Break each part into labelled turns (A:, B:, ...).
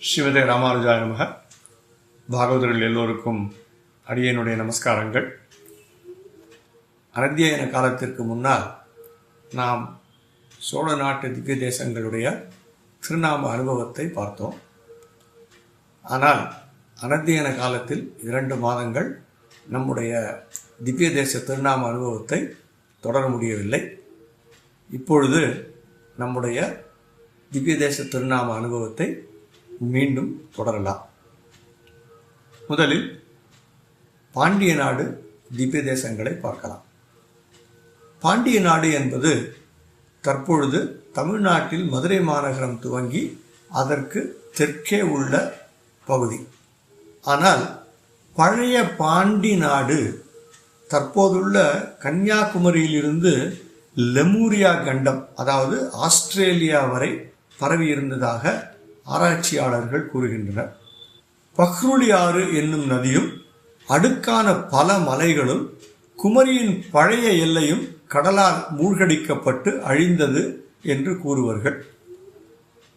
A: ஸ்ரீமதே ராமானுஜாய நமக. பாகவதர்கள் எல்லோருக்கும் அடியனுடைய நமஸ்காரங்கள். அனத்தியன காலத்திற்கு முன்னால் நாம் சோழ நாட்டு திவ்ய தேசங்களுடைய திருநாம அனுபவத்தை பார்த்தோம். ஆனால் அனத்தியன காலத்தில் 2 மாதங்கள் நம்முடைய திவ்ய தேச திருநாம அனுபவத்தை தொடர முடியவில்லை. இப்பொழுது நம்முடைய திவ்ய தேச திருநாம அனுபவத்தை மீண்டும் தொடரலாம். முதலில் பாண்டிய நாடு திவ்ய தேசங்களை பார்க்கலாம். பாண்டிய நாடு என்பது தற்பொழுது தமிழ்நாட்டில் மதுரை மாநகரம் துவங்கி அதற்கு தெற்கே உள்ள பகுதி. ஆனால் பழைய பாண்டி நாடு தற்போதுள்ள கன்னியாகுமரியிலிருந்து லெமூரியா கண்டம், அதாவது ஆஸ்திரேலியா வரை பரவி இருந்ததாக ஆராய்ச்சியாளர்கள் கூறுகின்றனர். பஹ்ருலி ஆறு என்னும் நதியும் அடுக்கான பல மலைகளும் குமரியின் பழைய எல்லையும் கடலால் மூழ்கடிக்கப்பட்டு அழிந்தது என்று கூறுவார்கள்.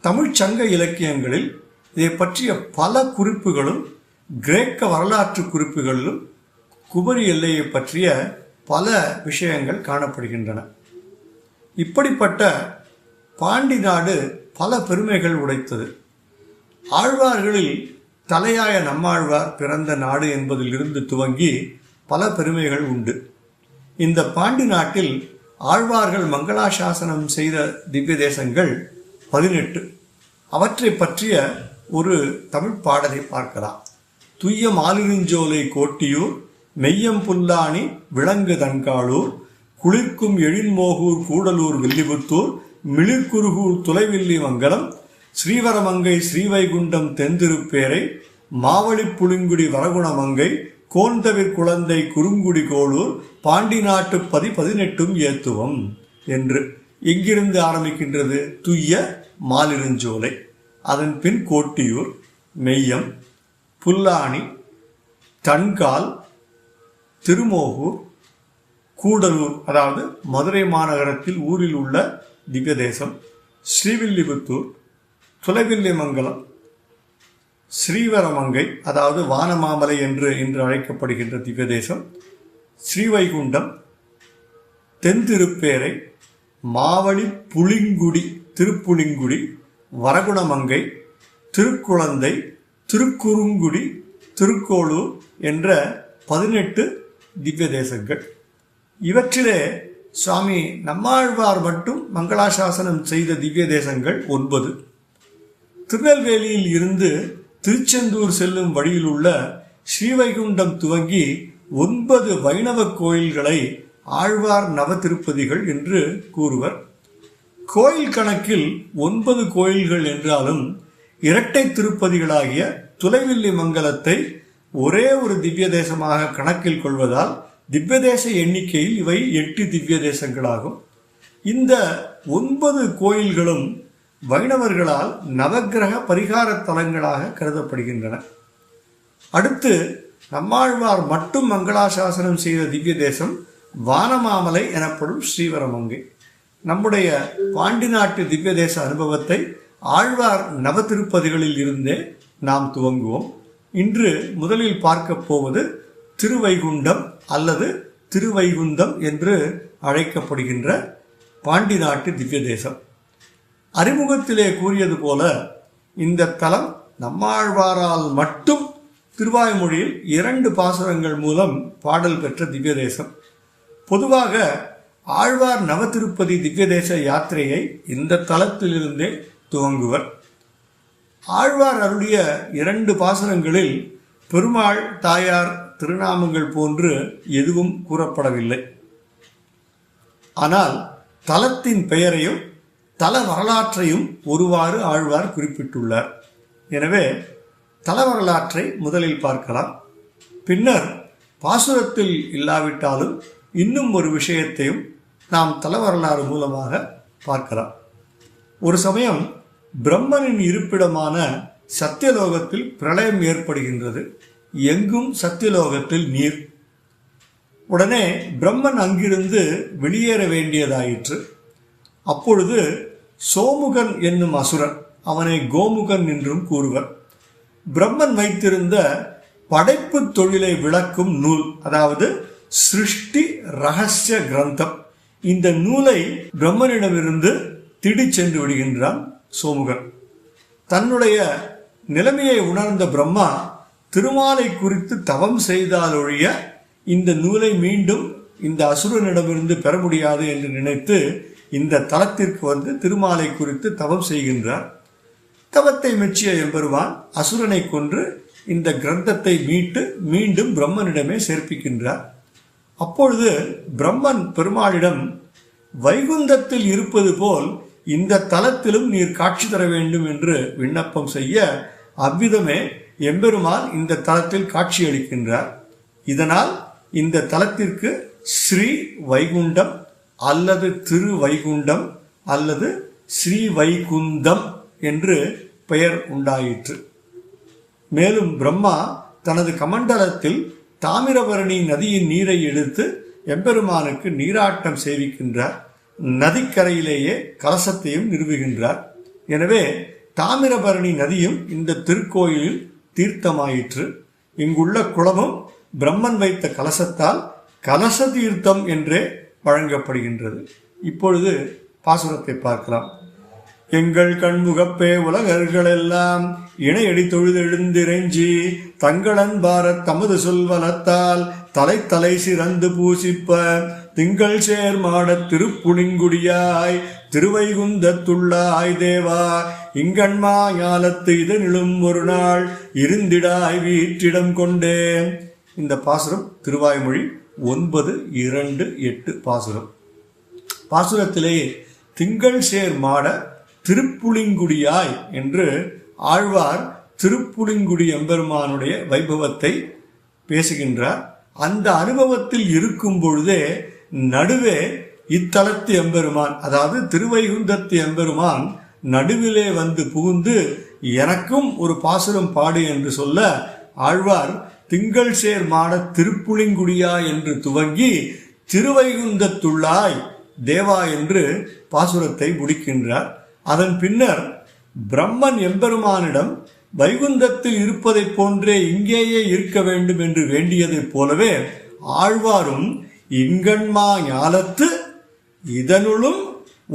A: தமிழ்ச் சங்க இலக்கியங்களில் இதை பற்றிய பல குறிப்புகளும் கிரேக்க வரலாற்று குறிப்புகளிலும் குமரி எல்லையை பற்றிய பல விஷயங்கள் காணப்படுகின்றன. இப்படிப்பட்ட பாண்டி நாடு பல பெருமைகள் உடைத்தது. ஆழ்வார்களில் தலையாய நம்மாழ்வார் பிறந்த நாடு என்பதிலிருந்து துவங்கி பல பெருமைகள் உண்டு. இந்த பாண்டி நாட்டில் ஆழ்வார்கள் மங்களாசாசனம் செய்த திவ்ய தேசங்கள் 18. அவற்றை பற்றிய ஒரு தமிழ் பாடலை பார்க்கலாம். துய்ய மாலிருஞ்சோலை கோட்டியூர், மெய்யம் புல்லாணி விளங்கு தன்காளூர், குளிர்க்கும் எழின்மோகூர் கூடலூர் வில்லிபுத்தூர், மிளிர்குருகூர் துளைவில்லி மங்கலம், ஸ்ரீவரமங்கை ஸ்ரீவைகுண்டம் தென்திருப்பேரை, மாவழி புளிங்குடி வரகுணமங்கை, கோந்தவிற் குழந்தை குறுங்குடி கோளூர், பாண்டி நாட்டு 18 ஏத்துவம் என்று எங்கிருந்து ஆரம்பிக்கின்றது? துய்ய மாலிருஞ்சோலை, அதன் பின் கோட்டியூர், மெய்யம், புல்லாணி, தன்கால், திருமோகூர், கூடலூர், அதாவது மதுரை மாநகரத்தில் ஊரில் உள்ள திவ்ய தேசம், ஸ்ரீவில்லிபுத்தூர், துளைவில்லிமங்கலம், ஸ்ரீவரமங்கை, அதாவது வானமாமலை என்று இன்று அழைக்கப்படுகின்ற திவ்ய தேசம், ஸ்ரீவைகுண்டம், தென்திருப்பேரை, மாவழி புளிங்குடி திருப்புளிங்குடி, வரகுணமங்கை, திருக்குழந்தை, திருக்குறுங்குடி, திருக்கோளூர் என்ற 18 திவ்ய தேசங்கள். இவற்றிலே சுவாமி நம்மாழ்வார் மட்டும் மங்களாசாசனம் செய்த திவ்ய தேசங்கள் 9. திருநெல்வேலியில் இருந்து திருச்செந்தூர் செல்லும் வழியில் உள்ள ஸ்ரீவைகுண்டம் துவங்கி 9 வைணவ கோயில்களை ஆழ்வார் நவ திருப்பதிகள் என்று கூறுவர். கோயில் கணக்கில் 9 கோயில்கள் என்றாலும் இரட்டை திருப்பதிகளாகிய துளைவில்லி மங்கலத்தை ஒரே ஒரு திவ்ய தேசமாக கணக்கில் கொள்வதால் திவ்ய தேச எண்ணிக்கையில் இவை 8 திவ்ய தேசங்களாகும். இந்த 9 கோயில்களும் வைணவர்களால் நவக்கிரக பரிகார தலங்களாக கருதப்படுகின்றன. அடுத்து நம்மாழ்வார் மட்டும் மங்களாசாசனம் செய்த திவ்ய தேசம் வானமாமலை எனப்படும் ஸ்ரீவரமங்கை. நம்முடைய பாண்டி நாட்டு திவ்ய தேச அனுபவத்தை ஆழ்வார் நவ திருப்பதிகளில் இருந்தே நாம் துவங்குவோம். இன்று முதலில் பார்க்க போவது திருவைகுண்டம் அல்லது திருவைகுந்தம் என்று அழைக்கப்படுகின்ற பாண்டி நாட்டு திவ்ய தேசம். அறிமுகத்திலே கூறியது போல இந்த தலம் நம்மாழ்வாரால் மட்டும் திருவாய்மொழியில் 2 பாசுரங்கள் மூலம் பாடல் பெற்ற திவ்ய தேசம். பொதுவாக ஆழ்வார் நவ திருப்பதி திவ்ய தேச யாத்திரையை இந்த தலத்திலிருந்தே துவங்குவர். ஆழ்வார் அருளிய 2 பாசுரங்களில் பெருமாள் தாயார் திருநாமங்கள் போன்று எதுவும் கூறப்படவில்லை. ஆனால் தலத்தின் பெயரையும் தல வரலாற்றையும் ஒருவாறு ஆழ்வார் குறிப்பிட்டுள்ளார். எனவே தல வரலாற்றை முதலில் பார்க்கலாம். பின்னர் பாசுரத்தில் இல்லாவிட்டாலும் இன்னும் ஒரு விஷயத்தையும் நாம் தல வரலாறு மூலமாக பார்க்கலாம். ஒரு சமயம் பிரம்மனின் இருப்பிடமான சத்தியலோகத்தில் பிரளயம் ஏற்படுகின்றது. எங்கும் சத்தியலோகத்தில் நீர். உடனே பிரம்மன் அங்கிருந்து வெளியேற வேண்டியதாயிற்று. அப்பொழுது சோமுகன் என்னும் அசுரன், அவனை கோமுகன் என்றும் கூறுவர். பிரம்மன் வைத்திருந்த படைப்பு தொழிலை விளக்கும் நூல், அதாவது சிருஷ்டி ரகசிய கிரந்தம். இந்த நூலை பிரம்மனிடமிருந்து திடி சென்று விடுகின்றான் சோமுகன். தன்னுடைய நிலைமையை உணர்ந்த பிரம்மா திருமாலை குறித்து தவம் செய்தாலொழிய இந்த நூலை மீண்டும் இந்த அசுரனிடமிருந்து பெற முடியாது என்று நினைத்து இந்த தலத்திற்கு திருமாலை குறித்து தவம் செய்கின்றார். தவத்தை மெச்சிய எம்பெருமான் அசுரனை கொன்று இந்த கிரந்தத்தை மீட்டு மீண்டும் பிரம்மனிடமே சேர்ப்பிக்கின்றார். அப்பொழுது பிரம்மன் பெருமாளிடம் வைகுந்தத்தில் இருப்பது போல் இந்த தலத்திலும் நீர் காட்சி தர வேண்டும் என்று விண்ணப்பம் செய்ய அவ்விதமே எம்பெருமான் இந்த தலத்தில் காட்சியளிக்கின்றார். இதனால் இந்த தலத்திற்கு ஸ்ரீ வைகுண்டம் அல்லது திரு வைகுண்டம் அல்லது ஸ்ரீ வைகுந்தம் என்று பெயர் உண்டாயிற்று. மேலும் பிரம்மா தனது கமண்டலத்தில் தாமிரபரணி நதியின் நீரை எடுத்து எம்பெருமானுக்கு நீராட்டம் செய்விக்கின்றார். நதிக்கரையிலேயே கலசத்தையும் நிறுவுகின்றார். எனவே தாமிரபரணி நதியும் இந்த திருக்கோயிலில் தீர்த்தமாயிற்று. இங்குள்ள குளமும் பிரம்மன் வைத்த கலசத்தால் கலச தீர்த்தம் என்றே வழங்கப்படுகின்றது. இப்பொழுது பாசுரத்தை பார்க்கலாம். எங்கள் கண்முகப்பே உலகர்களெல்லாம் இணையடி தொழுதெழுந்திரைஞ்சி தங்களன் பாரத் தமது சொல்வனத்தால் தலை தலை சிறந்து பூசிப்ப திங்கள் சேர் மாடத் திருப்புளிங்குடியாய் திருவைகுந்தத்துள்ளாய் தேவா இங்கண்மா ஞாலத்து இதனிலும் ஒரு நாள் இருந்திடாய் வீற்றிடம் கொண்டேன். இந்த பாசுரம் திருவாய்மொழி 9:2-8 பாசுரம். பாசுரத்திலேயே திங்கள் சேர் மாட திருப்புளிங்குடியாய் என்று ஆழ்வார் திருப்புளிங்குடி எம்பெருமானுடைய வைபவத்தை பேசுகின்றார். அந்த அனுபவத்தில் இருக்கும் பொழுதே நடுவே இத்தலத்து எம்பெருமான், அதாவது திருவைகுந்தத்து எம்பெருமான் நடுவிலே புகுந்து எனக்கும் ஒரு பாசுரம் பாடு என்று சொல்ல ஆழ்வார் திங்கள் சேர் மாட திருப்புளிங்குடியாய் என்று துவங்கி திருவைகுந்தத்துள்ளாய் தேவா என்று பாசுரத்தை முடிக்கின்றார். அதன் பின்னர் பிரம்மன் எம்பெருமானிடம் வைகுந்தத்தில் இருப்பதைப் போன்றே இங்கேயே இருக்க வேண்டும் என்று வேண்டியதைப் போலவே ஆழ்வாரும் இங்கண்மா ஞாலத்து இதனுளும்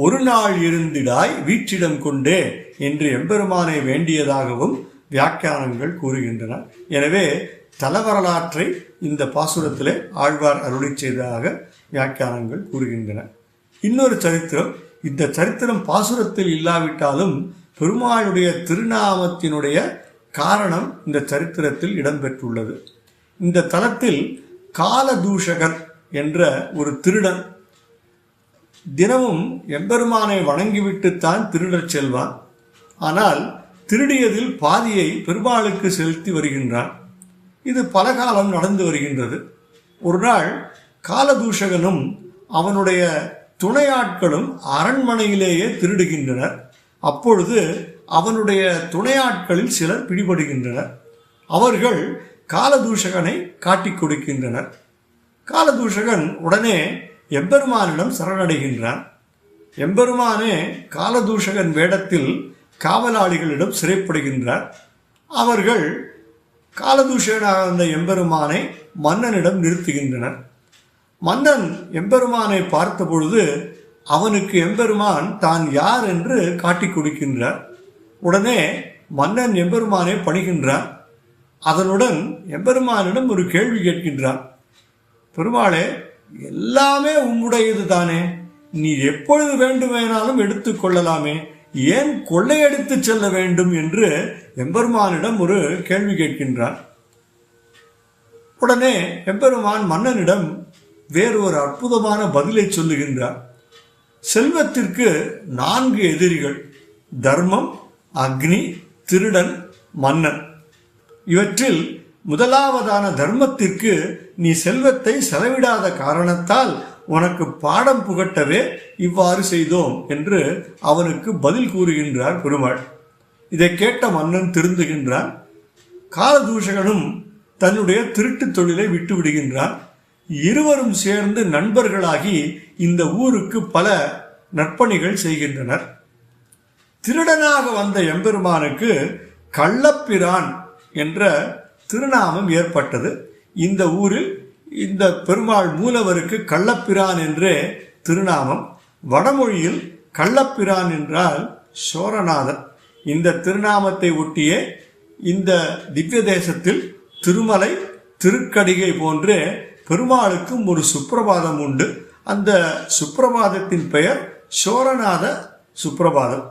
A: ஒரு நாள் இருந்திடாய் வீற்றிடம் கொண்டே என்று எம்பெருமானை வேண்டியதாகவும் வியாக்கியானங்கள் கூறுகின்றன. எனவே தல வரலாற்றை இந்த பாசுரத்திலே ஆழ்வார் அருளி செய்ததாக வியாக்கியானங்கள் கூறுகின்றன. இன்னொரு சரித்திரம், இந்த சரித்திரம் பாசுரத்தில் இல்லாவிட்டாலும் பெருமாளுடைய திருநாமத்தினுடைய காரணம் இந்த சரித்திரத்தில் இடம்பெற்றுள்ளது. இந்த தலத்தில் காலதூஷகர் என்ற ஒரு திருடன் தினமும் எம்பெருமானை வணங்கிவிட்டுத்தான் திருடச் செல்வான். ஆனால் திருடியதில் பாதியை பெருமாளுக்கு செலுத்தி வருகின்றான். இது பல காலம் நடந்து வருகின்றது. ஒரு நாள் காலதூஷகனும் அவனுடைய துணையாட்களும் அரண்மனையிலேயே திருடுகின்றனர். அப்பொழுது அவனுடைய துணையாட்களில் சிலர் பிடிபடுகின்றனர். அவர்கள் காலதூஷகனை காட்டிக் கொடுக்கின்றனர். காலதூஷகன் உடனே எம்பெருமானிடம் சரணடைகின்றான். எம்பெருமானே காலதூஷகன் வேடத்தில் காவலாளிகளிடம் சிறைப்படுகின்றார். அவர்கள் காலதூஷகனாக இருந்த எம்பெருமானை மன்னனிடம் நிறுத்துகின்றனர். மன்னன் எம்பெருமானை பார்த்த பொழுது அவனுக்கு எம்பெருமான் தான் யார் என்று காட்டிக் கொடுக்கின்றார். உடனே மன்னன் எம்பெருமானை பணிகின்றான். அதனுடன் எம்பெருமானிடம் ஒரு கேள்வி கேட்கின்றான். பெருமாளே, எல்லாமே உம்முடையது தானே, நீ எப்பொழுது வேண்டுமானாலும் எடுத்துக் கொள்ளலாமே, ஏன் கொள்ளையடித்து செல்ல வேண்டும் என்று எம்பெருமானிடம் ஒரு கேள்வி கேட்கின்றான். உடனே எம்பெருமான் மன்னனிடம் வேறு ஒரு அற்புதமான பதிலை சொல்லுகின்றார். செல்வத்திற்கு 4 எதிரிகள்: தர்மம், அக்னி, திருடன், மன்னன். இவற்றில் முதலாவதான தர்மத்திற்கு நீ செல்வத்தை செலவிடாத காரணத்தால் உனக்கு பாடம் புகட்டவே இவ்வாறு செய்தோம் என்று அவனுக்கு பதில் கூறுகின்றார் பெருமாள். இதை கேட்ட மன்னன் திருந்துகின்றான். காலதூஷகனும் தன்னுடைய திருட்டு தொழிலை விட்டு விடுகின்றான். இருவரும் சேர்ந்து நண்பர்களாகி இந்த ஊருக்கு பல நற்பணிகள் செய்கின்றனர். திருடனாக வந்த எம்பெருமானுக்கு கள்ளப்பிரான் என்ற திருநாமம் ஏற்பட்டது. இந்த ஊரில் இந்த பெருமாள் மூலவருக்கு கள்ளப்பிரான் என்றே திருநாமம். வடமொழியில் கள்ளப்பிரான் என்றால் சோரநாதன். இந்த திருநாமத்தை ஒட்டியே இந்த திவ்ய தேசத்தில் திருமலை, திருக்கடிகை போன்றே பெருமாளுக்கும் ஒரு சுப்பிரபாதம் உண்டு. அந்த சுப்பிரபாதத்தின் பெயர் சோரநாத சுப்பிரபாதம்.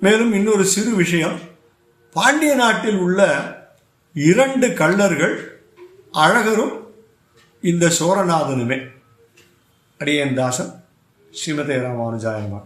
A: மேலும் இன்னொரு சிறு விஷயம், பாண்டிய நாட்டில் உள்ள 2 கள்ளர்கள் அழகரும் இந்த சோரநாதனுமே. அடியேன் தாசன். ஸ்ரீமதே ராமானுஜாய நமः.